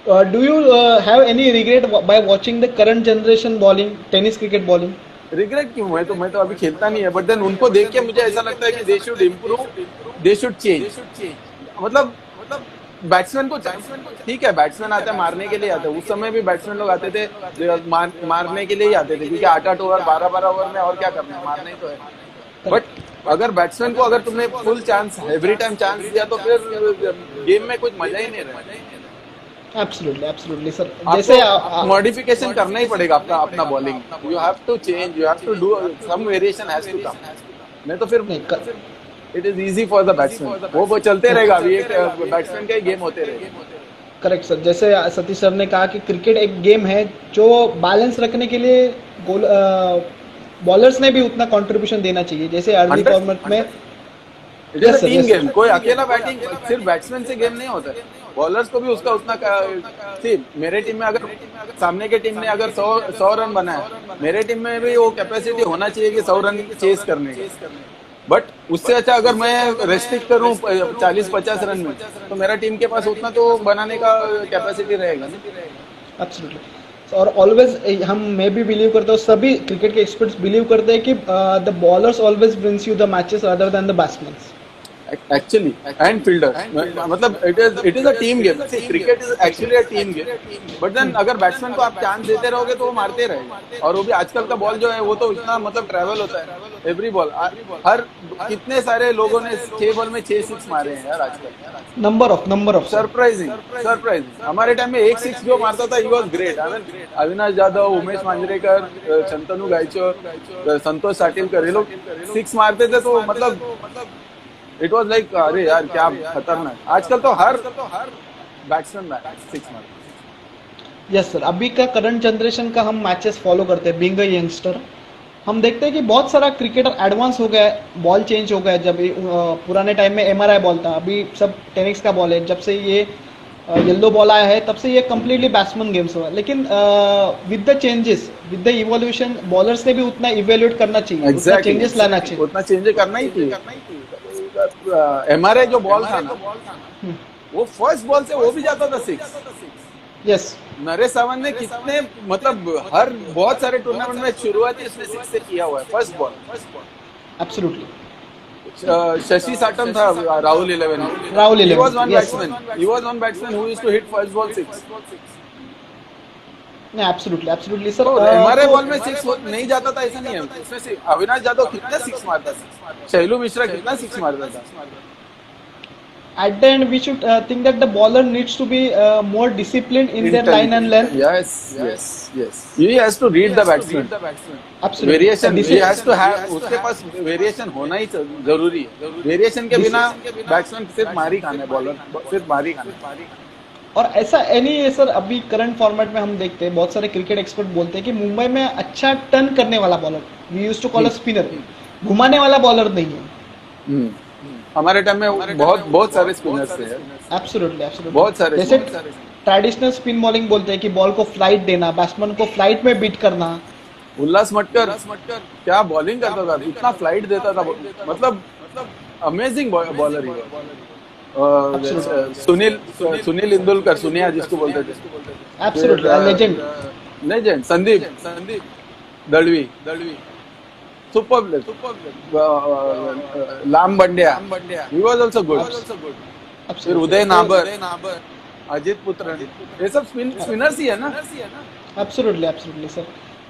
Do you have any regret by watching the current generation bowling, tennis cricket bowling? Regret क्यों? मैं तो अभी खेलता नहीं है, बट देन उनको देख के मुझे ऐसा लगता है कि they should improve, they should change. मतलब बैट्समैन को ठीक है, बैट्समैन आते हैं मारने के लिए आते हैं. उस समय भी बैट्समैन लोग आते थे मारने के लिए ही आते थे, क्योंकि 8-8 ओवर 12-12 ओवर में और क्या करना है, मारना ही तो है. बट अगर बैट्समैन को अगर तुमने full chance, every time chance दिया, तो फिर गेम में कुछ मजा ही नहीं रहा. एब्सोल्युटली सर, जैसे आपको मॉडिफिकेशन करना ही पड़ेगा अपना अपना bowling. You have to change, you have to do some variation has to come. नहीं तो फिर नहीं it is easy for the batsman. वो चलते रहेगा. अभी एक बैट्समैन के गेम होते रहेगा. करेक्ट सर, जैसे सतीश सर ने कहा कि क्रिकेट एक गेम है जो बैलेंस रखने के लिए बॉलर्स ने भी उतना कंट्रीब्यूशन देना चाहिए. जैसे अर्ली 100 फॉर्मेट में it is a team game. कोई अकेला बैटिंग सिर्फ बैट्समैन से गेम नहीं होता है. बॉलर्स को भी उसका उतना सी. मेरे टीम में अगर सामने के टीम ने अगर 100 रन बनाया, मेरे टीम में भी वो कैपेसिटी होना चाहिए कि 100 रन चेस करने की. बट उससे अच्छा अगर मैं रेस्ट्रिक्ट करूं 40-50 रन में, तो मेरा टीम के पास उतना तो बनाने का कैपेसिटी रहेगा ना. एब्सोल्युटली. और ऑलवेज मैं भी बिलीव करता हूँ, सभी क्रिकेट के एक्सपर्ट्स बिलीव करते हैं कि the bowlers always wins you the matches other than the batsman. Actually and fielder. मतलब it is a team game. Cricket is actually a team game. But then अगर batsman को आप chance देते रहोगे तो वो मारते रहेंगे. और वो भी आजकल का बॉल जो है वो तो इतना मतलब ट्रैवल होता है. एवरी बॉल हर कितने सारे लोगों ने 6 बॉल में 6 सिक्स मारे हैं यार आजकल. Number of surprising. हमारे टाइम में एक सिक्स जो मारता था he was great. Avinash Jadhav, Umesh Manjrekar, Shantanu Gaychor, Santosh Satilkar, ये लोग सिक्स मारते थे तो मतलब इट वॉज लाइक अरे यार क्या खतरनाक. आजकल तो हर बैट्समैन सिक्स मारते. यस सर, अभी का करंट जनरेशन का हम मैचेस फॉलो करते हैं. बीइंग अ यंगस्टर हम देखते हैं कि बहुत सारा क्रिकेटर एडवांस हो गया है. बॉल चेंज हो गया है. जब पुराने टाइम में MRI बॉल था, अभी सब टेनिक्स का बॉल है. जब से ये येलो बॉल आया है तब से ये कम्प्लीटली बैट्समैन गेम्स हुआ. लेकिन with the changes, with the evolution, bowlers ने भी उतना इवेल्युएट करना चाहिए. उतना चेंजेस लाना चाहिए. उतना चेंजेस करना ही चाहिए. MRI जो बॉल था ना, वो फर्स्ट बॉल से वो भी जाता था 6. यस. नरेश सावंत ने कितने मतलब हर बहुत सारे टूर्नामेंट में शुरुआत इसने 6 से किया हुआ है. First ball. Absolutely. Shashi Satam था Rahul 11. He was one batsman who used to hit first ball 6. नहीं, एब्सोल्युटली सर. MRI बॉल में 6 नहीं जाता था ऐसा नहीं है. इसमें से अविनाश जाधव कितना 6 मारता था, शैलू मिश्रा कितना 6 मारता था. At the end, we should think that the bowler needs to be more disciplined in their line and length. Yes. He has to read the batsman. Absolutely. Variation. He has to have. उसके पास variation होना ही जरूरी है. Variation के बिना batsman सिर्फ मारी खाना है. बॉलर सिर्फ मारी खाना है. और ऐसा नहीं है सर. अभी करंट फॉर्मेट में हम देखते हैं बहुत सारे क्रिकेट एक्सपर्ट बोलते हैं कि मुंबई में अच्छा टर्न करने वाला bowler, we used to call a spinner, घुमाने वाला बॉलर नहीं है. हमारे टाइम में बहुत सारे स्पिनर्स थे. एब्सोल्युटली. बहुत सारे. जैसे ट्रेडिशनल स्पिन बॉलिंग बोलते हैं कि बॉल को फ्लाइट देना, बैट्समैन को फ्लाइट में बीट करना. उल्लास मटकर क्या बॉलिंग करता था, इतना फ्लाइट देता था. मतलब अमेजिंग बॉलर ही. सुनील इंदुलकर, सुनिया जिसको बोलते थे. Absolutely legend. Sandeep Dalvi. Super. लाम बंड्या. He was also good. फिर उदय नाबर, अजित पुत्र, ये सब स्पिनर्स ही है ना. Absolutely sir.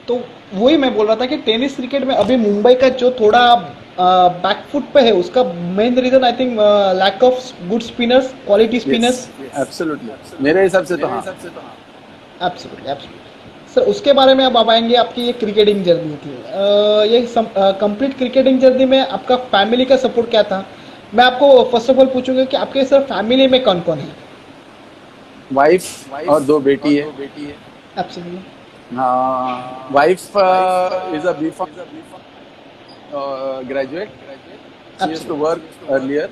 तो वही मैं बोल रहा था कि टेनिस क्रिकेट में अभी मुंबई का जो थोड़ा बैकफुट पे है, उसका main reason I think lack of good spinners, quality spinners. Absolutely. मेरे हिसाब से तो हाँ. Absolutely sir. उसके बारे में अब आएंगे. आपकी ये क्रिकेटिंग जर्नी थी, ये कंप्लीट क्रिकेटिंग जर्नी में आपका फैमिली का सपोर्ट क्या था? मैं आपको फर्स्ट ऑफ ऑल पूछूंगा कि आपके सर फैमिली में कौन कौन है? वाइफ और 2 बेटी है. एब्सोल्युटली. हाँ, wife is a B.Pharm graduate. She used to work earlier.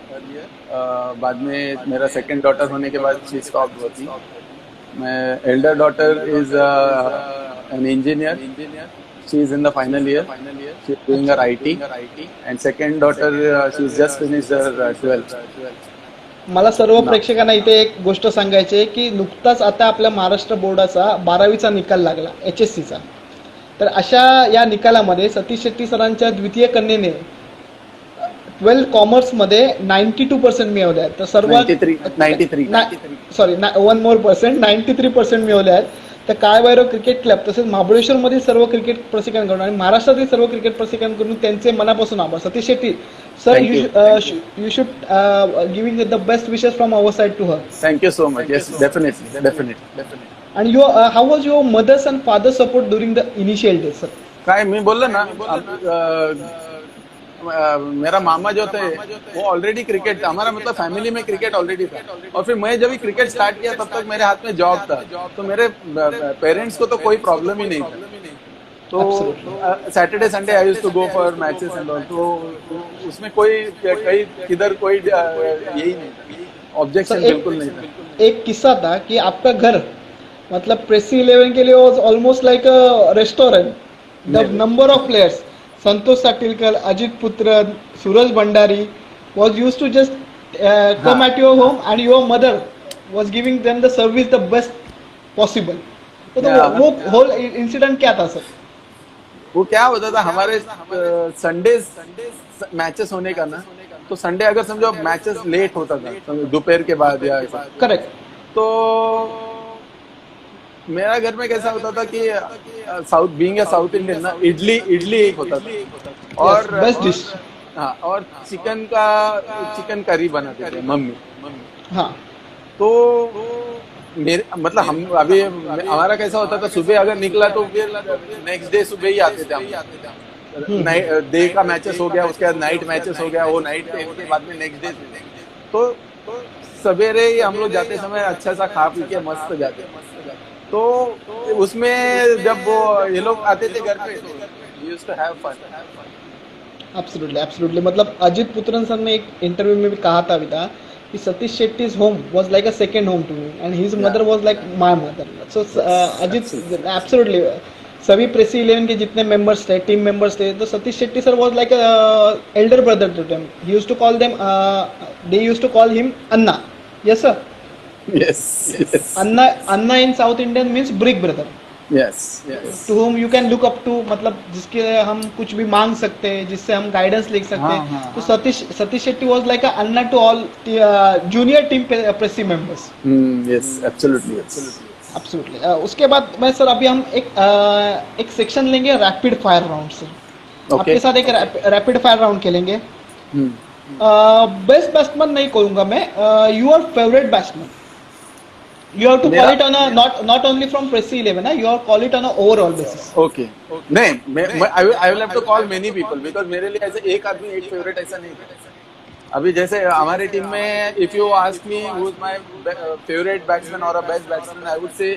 बाद में मेरा सेकंड डॉटर होने के बाद she stopped working. My elder daughter is an engineer. She is in the final year. She is doing her IT. And second daughter, she has just finished her 12th. मला सर्व प्रेक्षकांना इथे एक गोष्ट सांगायची आहे की नुकताच आता आपल्या महाराष्ट्र बोर्डाचा 12वीचा निकाल लागला, HSCचा. तर अशा या निकालामध्ये सतीश शेट्टी सरांच्या द्वितीय कन्येने 12 कॉमर्स मध्ये 92% मिळवले आहेत. तर सर्व 93% मिळवले आहेत. तर काळभैरव क्रिकेट क्लब तसेच महाबळेश्वर मधील सर्व क्रिकेट प्रशिक्षकांकडून आणि महाराष्ट्रातील सर्व क्रिकेट प्रशिक्षकांकडून त्यांचे मनापासून आभार. Satish Shetty Sir, Thank you. you should giving the best wishes from our side to her. Thank you so much. Yes, definitely. And your how was your mother's and father's support during the initial days, sir? काय मी बोललो ना, मेरा मामा जो थे वो already cricket था, हमारा मतलब फैमिली में क्रिकेट ऑलरेडी था। और फिर मैं जब भी क्रिकेट स्टार्ट किया तब तक मेरे हाथ में जॉब था, तो मेरे पेरेंट्स को तो कोई प्रॉब्लम ही नहीं था। तो Saturday Sunday I used to go for matches and all, तो उसमें कोई कहीं किधर कोई यही नहीं था, ऑब्जेक्शन बिल्कुल नहीं था। एक किस्सा था कि आपका घर मतलब प्रेसी 11 के लिए was almost like a restaurant. The number of players Santosh Satilkar, Ajit Putran, Suraj Bhandari was used to just come at your home and your mother was giving them the service the best possible. तो वो होल इंसिडेंट क्या था सर? वो क्या होता था, हमारे Sunday matches होने का ना, तो संडे अगर समझो मैचेस लेट होता था दोपहर के बाद या ऐसा, करेक्ट, तो मेरा घर में कैसा होता था कि south being a south Indian ना, इडली एक होता था और बेस्ट डिश। हाँ, और चिकन करी बनाते थे मम्मी। हाँ, तो मेरे मतलब हम अभी हमारा कैसा होता था, सुबह अगर निकला तो फिर नेक्स्ट डे सुबह ही आते थे हम। डे का मैचेस हो गया, उसके बाद नाइट मैचेस हो गया, वो नाइट के बाद में नेक्स्ट डे, तो सवेरे ही हम लोग जाते समय अच्छा सा खा पी के मस्त जाते। तो उसमें जब वो ये लोग आते थे घर पे, we used to have fun. Absolutely मतलब अजित पुत्रन सर ने एक इंटरव्यू में भी कहा था अभी कि Satish Shetty's home was like a second home to me and his mother was like my mother. So Ajit absolutely सभी प्रेसी 11 के जितने मेंबर्स थे, टीम मेंबर्स थे, तो Satish Shetty sir was like elder brother to them. He used to call them, they used to call him anna. Yes sir? Yes. Anna in South Indian means big brother. Yes. To whom you can look up to, मतलब जिसके हम कुछ भी मांग सकते हैं, जिससे हम गाइडेंस ले सकते हैं। तो Satish Shetty was like a anna to all junior team प्रेसी मेंबर्स। Yes, absolutely. उसके बाद मैं सर अभी हम एक सेक्शन लेंगे रैपिड फायर राउंड से। आपके साथ एक रैपिड फायर राउंड खेलेंगे। बेस्ट बैट्समैन नहीं कहूंगा मैं, your favourite batsman. You have to call it on a not only from Pressy 11, you have to call it on a overall basis. Okay. नहीं, I will have to call many people because मेरे लिए ऐसे एक आदमी एक favourite ऐसा नहीं है। अभी जैसे हमारे टीम में if you ask me who is my favorite batsman or a best batsman, I would say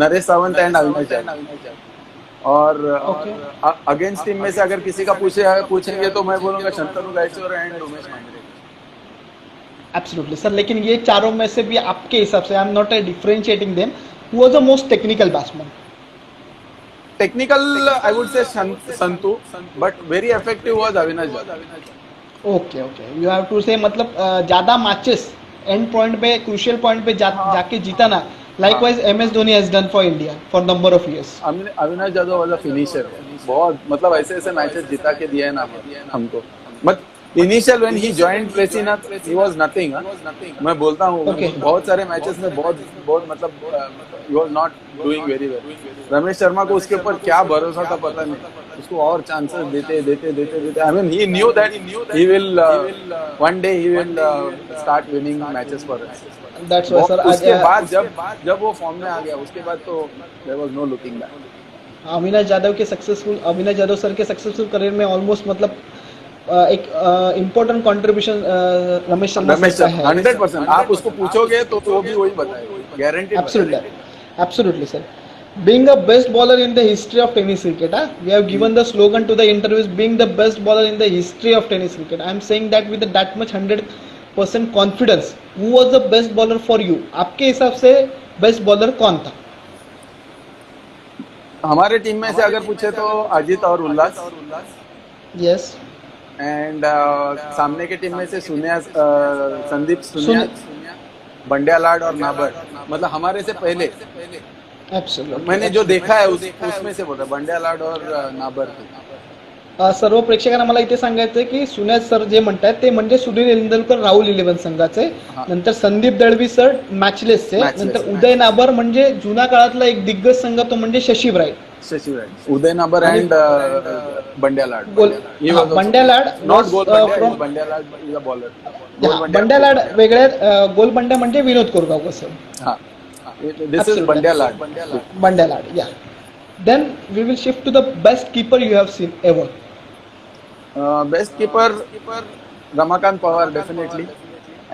Naresh Sawant and Avinash Jadhav. और अगेंस्ट टीम में से अगर किसी का पूछेंगे तो मैं बोलूंगा Shantanu Gaychor and Umesh Manjrekar. Absolutely sir, लेकिन ये चारों में से भी आपके हिसाब से, I am not differentiating them, who was the most technical batsman? Technical I would say Santu, but very effective was Avinash Jadhav. Okay, you have to say मतलब ज्यादा मैचेस एंड पॉइंट पे, क्रूशियल पॉइंट पे जाके जीता ना। Likewise MS Dhoni has done for India for number of years. Avinash Jadhav was a finisher, बहुत मतलब ऐसे मैचेस जिता के दिया है ना हमको। मत इनिशियल व्हेन ही जॉइंड प्रेसी ना, ही वाज नथिंग। मैं बोलता हूँ बहुत सारे मैचेस में बहुत मतलब he was not doing very well. Ramesh Sharma को उसके ऊपर क्या भरोसा था पता नहीं, उसको और चांसेस देते। I mean he knew that he will one day he will start winning matches for us. That's why sir उसके बाद जब वो फॉर्म में आ गया, उसके बाद तो there was no looking back. Avinash Jadhav sir के सक्सेसफुल करियर में ऑलमोस्ट मतलब एक इम्पोर्टेंट कंट्रीब्यूशन रमेश शर्मा का है। 100%। आप उसको पूछोगे तो वो भी वही बताएगा, guarantee. Absolutely sir. Being the best bowler in the history of tennis cricket, we have given the slogan to the interviews, being the best bowler in the history of tennis cricket. I am saying that with that much 100% confidence. Who was the best bowler for you? आपके हिसाब से best bowler कौन था? हमारे team में से अगर पूछे तो अजित और उल्लास। यस। एंड सामने के टीम में से संदीप सुनिया, बंडिया लाड और नाबर, मतलब हमारे से पहले मैंने जो देखा है उसमें से बोला बंडिया लाड और नाबर। सर्व प्रेक्षकांना मला इथे सांगायचं आहे की सुन्या सर जे म्हणतात ते म्हणजे सुनील इंदलकर राहुल 11 संघाचे, नंतर संदीप दळवी सर मॅचलेसचे, नंतर उदय नाबर म्हणजे जुना काळातला एक दिग्गज संघ तो म्हणजे शशी ब्राईट। Shashi Raj, Uday Nabar आणि and Bandya Lad. Gol He हा was also Bandya good. Lad Not Gol Bandya, from Bandya Lad is a bowler. हा Gol Bandya. बंड्या लाड वेगळे आहेत. गोल बंड्या म्हणजे विनोद कोरगावकर सर. हाँ, this is Absolutely. Bandya Lad. Bandya Lad या. Then we will shift to the best keeper you have seen ever. Best keeper Ramakant Pawar definitely,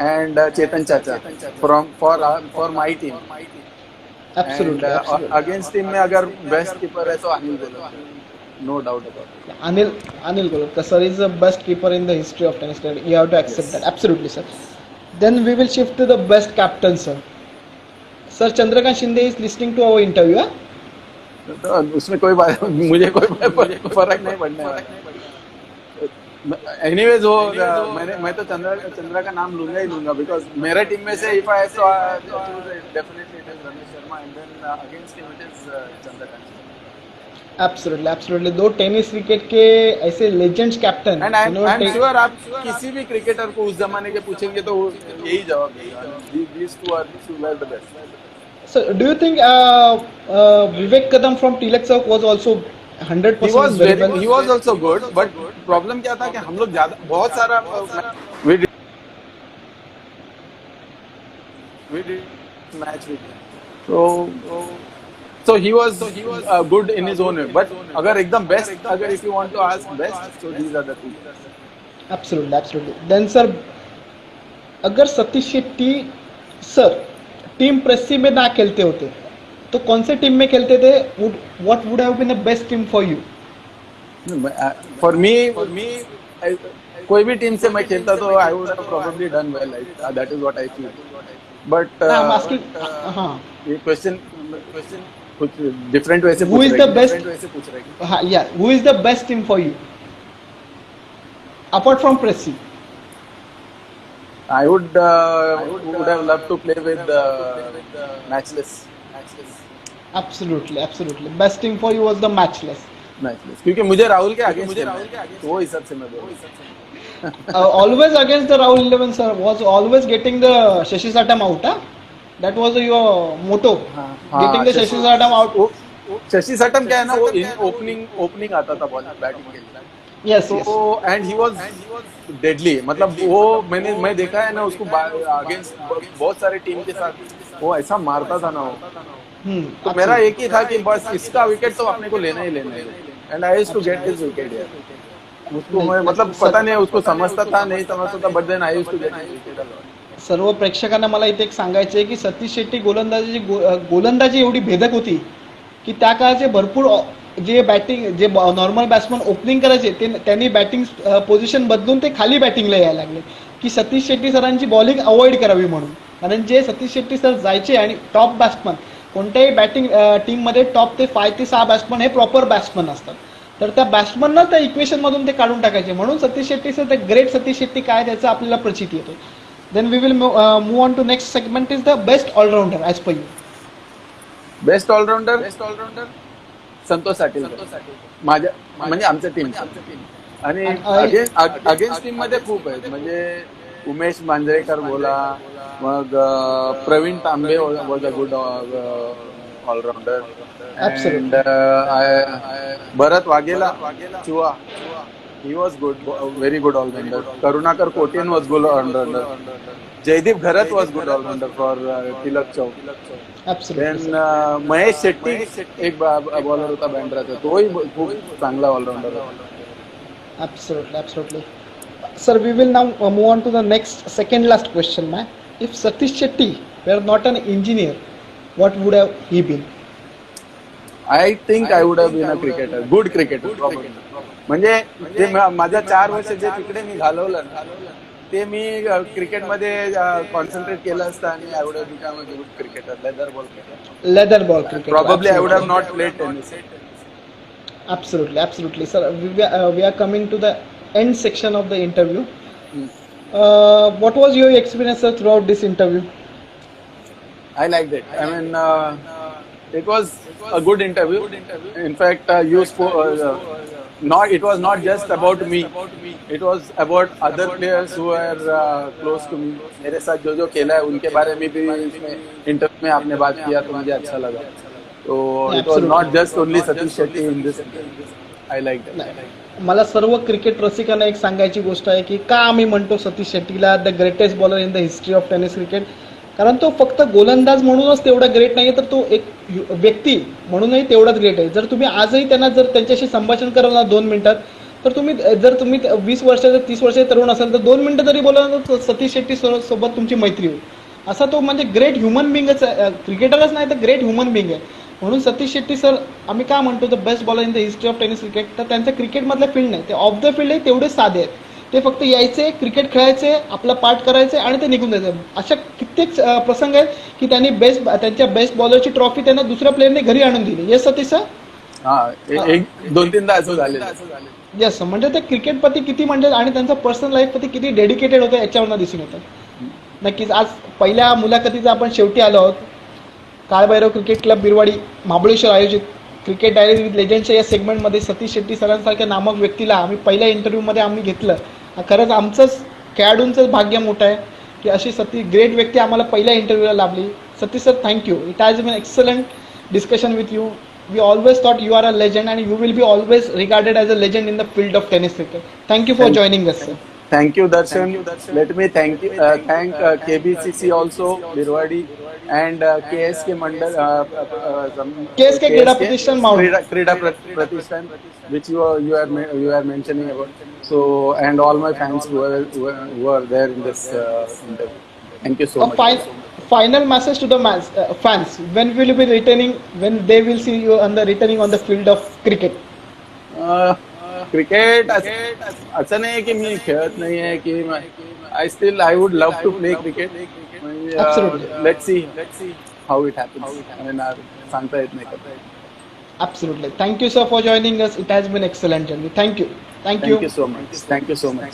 and Chetan Chacha for my team. Absolutely, And absolutely. against team में अगर best keeper है तो Anil गोलर, no doubt about it. Anil Golkar sir is the best keeper in the history of tennis. You have to accept Yes. that. Absolutely, sir. Then we will shift to the best captain, sir. Sir Chandrakant Shinde is listening to our interview. Huh? तो उसमें कोई बात मुझे कोई फर्क नहीं पड़ने वाला. एनीवेज वो मैं तो चंद्रा का नाम लूंगा ही लूंगा, बिकॉज मेरे टीम में से if I have to definitely it is Ramesh Sharma, and then against him it is Chandrakant. Absolutely, absolutely. दो टेनिस क्रिकेट के ऐसे legends captain. And I am sure आप किसी भी क्रिकेटर को उस जमाने के पूछेंगे तो वो यही जवाब देगा, these two are the best. So, do you think Vivek Kadam from Tilak Chowk was also 100% very well? He was also good, but problem क्या था कि हम लोग ज्यादा बहुत सारा we did match with him. So he was good in his own way, but अगर एकदम बेस्ट, अगर if you want to ask best, so these are the two. Absolutely, absolutely. Then sir, अगर सतीश शेट्टी सर टीम प्रेसी में ना खेलते होते तो कौन से टीम में खेलते थे? What would have been the best team for you? For me, कोई भी टीम से मैं खेलता तो I would have probably done well. That is what I feel. But I'm asking. हाँ. ये क्वेश्चन कुछ डिफरेंट वे से Who is the best? different way से पूछ रहे हैं. हाँ, yeah. Who is the best team for you? Apart from Pressy. I would have loved to play with Matchless. Absolutely, absolutely. Best team for you was the matchless. क्योंकि मुझे राहुल के आगे तो वो हिसाब से मैं बोल रहा हूँ. Always against the Rahul 11 sir was always getting the Shashi Satam out. Huh? That was your motto. Getting the Shashi Satam out. Shashi सटम क्या है ना, वो ओपनिंग आता था बॉल बैटिंग के लिए. Yes, तो yes. And he was deadly, मतलब वो मैं देखा है ना उसको अगेंस्ट बहुत सारे टीम के साथ वो ऐसा मारता था ना वो. तो मेरा एक ही था कि बस इसका विकेट तो अपने को लेना ही लेना है, and I used to get his wicket यार. उसको मैं मतलब पता नहीं उसको समजता था नहीं समजता था, but then I used to get his wicket. सर्व प्रेक्षकांना मला इथे एक सांगायचे की सतीश शेट्टी गोलंदाजी एवढी भेदक होती की त्या काळाचे भरपूर जे नॉर्मल बॅट्समन ओपनिंग करायचे त्यांनी बॅटिंग पोझिशन बदलून ते खाली बॅटिंगला यायला लागले की सतीश शेट्टी सरांची बॉलिंग अवॉइड करावी म्हणून. कारण जे सतीश शेट्टी सर जायचे आणि टॉप बॅट्समन कोणत्याही बॅटिंग टीममध्ये टॉप ते 5 ते 6 बॅट्समन हे प्रॉपर बॅट्समन असतात, तर त्या बॅट्समनला त्या इक्वेशन मधून ते काढून टाकायचे. म्हणून Satish Shetty sir the great Satish Shetty काय त्याचं आपल्याला प्रचिती येतो. Then we will move on to next segment is the best allrounder as per you. Best allrounder Santosh Sathe माझ्या म्हणजे आमच्या टीम. आणि अगेन्स्ट टीम मध्ये खूप आहेत, म्हणजे उमेश मांजरेकर बोला, मग Praveen Tambe was a good all rounder, and Bharat Vaghela चुआ, he was good, very good all-rounder. Karunakar Kotian was good all-rounder. Jaydeep Bharat was good all-rounder for Tilak Chowk. Absolutely. Then Mahesh Shetty एक bowler होता बँड्राचा, तोही खूप चांगला ऑलराऊंडर होता. Absolutely, absolutely. Sir, we will now move on to the second last question, man. If Satish Shetty were not an engineer, what would have he been? I think I would have been a cricketer, good cricketer probably. म्हणजे ते माझ्या 4 वर्ष जे तिकडे मी घालवलं ना, ते मी क्रिकेटमध्ये concentrate केलं असतं आणि I would have become a good cricketer. Leather ball cricket. Probably I would have not played tennis. Absolutely, absolutely, sir. We are coming to the end section of the interview. What was your experience, sir, throughout this interview? I liked it. I mean, it was a good interview. In fact, you spoke. It was not just about me. It was about other players who were close to me. मेरे साथ जो खेला है उनके बारे में भी इसमें इंटरव्यू में आपने बात किया तो मुझे अच्छा लगा. So Yeah, it was absolutely. not just only Satish Shetty in this. I like that. नाही. मला सर्व क्रिकेट रसिकांना एक सांगायची गोष्ट आहे की का आम्ही म्हणतो सतीश शेट्टीला the greatest bowler in the history of tennis cricket. कारण तो फक्त गोलंदाज म्हणूनच तेवढा ग्रेट नाही, तर तो एक व्यक्ती म्हणूनही तेवढाच ग्रेट आहे. जर तुम्ही आजही त्यांना जर त्यांच्याशी संभाषण कराल ना 2 मिनिटात, तर जर तुम्ही 20 वर्षाचे 30 वर्षाचे तरुण असाल तर 2 मिनिटं जरी बोला तर सतीश शेट्टी सोबत तुमची मैत्री होईल. असा तो म्हणजे ग्रेट ह्युमन बिंगच आहे, क्रिकेटरच नाही तर ग्रेट ह्युमन बिंग आहे. म्हणून सतीश शेट्टी सर आम्ही का म्हणतो the best bowler in the history of tennis cricket, तर त्यांचं क्रिकेटमधलं फील्ड नाही, ते ऑफ द फील्डही तेवढे साधे आहेत. ते फक्त यायचे, क्रिकेट खेळायचे, आपला पाठ करायचे आणि ते निघून जायचं. अशा कित्येक प्रसंग आहेत की त्यांनी त्यांच्या बेस्ट बॉलरची ट्रॉफी त्यांना दुसऱ्या प्लेअरने घरी आणून दिली. Yes Satish sir? हा, एक 2-3दा असं झालेलं. येस, म्हणजे ते क्रिकेटप्रती किती म्हणजे आणि त्यांचं पर्सनल लाईफप्रती किती डेडिकेटेड होतं याच्यावरनं दिसून येतं. नक्कीच आज पहिल्या मुलाखतीचा आपण शेवटी आलो आहोत. काळभैरव क्रिकेट क्लब बिरवाडी महाबळेश्वर आयोजित क्रिकेट डायरी विथ लेजंडच्या या सेगमेंटमध्ये सतीश शेट्टी सरांसारख्या नामक व्यक्तीला आम्ही पहिल्या इंटरव्ह्यूमध्ये आम्ही घेतलं. खरंच आमचंच खेळाडूंचंच भाग्य मोठं आहे की अशी ग्रेट व्यक्ती आम्हाला पहिल्या इंटरव्ह्यूला लाभली. Satish sir, thank you. It has been excellent discussion with you. We always thought you are a legend and you will be always regarded as a legend in the field of tennis cricket. Thank you for joining us, sir. Thank you, Darshan. Let me thank KBCC also, Birwadi, and KSK Mandal, KSK Krida Pratishthan Mount. Krida Pratishthan, which you are mentioning about. So, and all my fans who are there in this interview. Thank you so much. Final message to the fans. When will you be returning? When they will see you returning on the field of cricket? Cricket असं नाही की मी खेळत नाही आहे की I would love to play cricket. Absolutely. Let's see how it happens. सांगता येत नाही. Absolutely. Thank you, sir, for joining us. It has been excellent journey. Thank you. Thank you so much.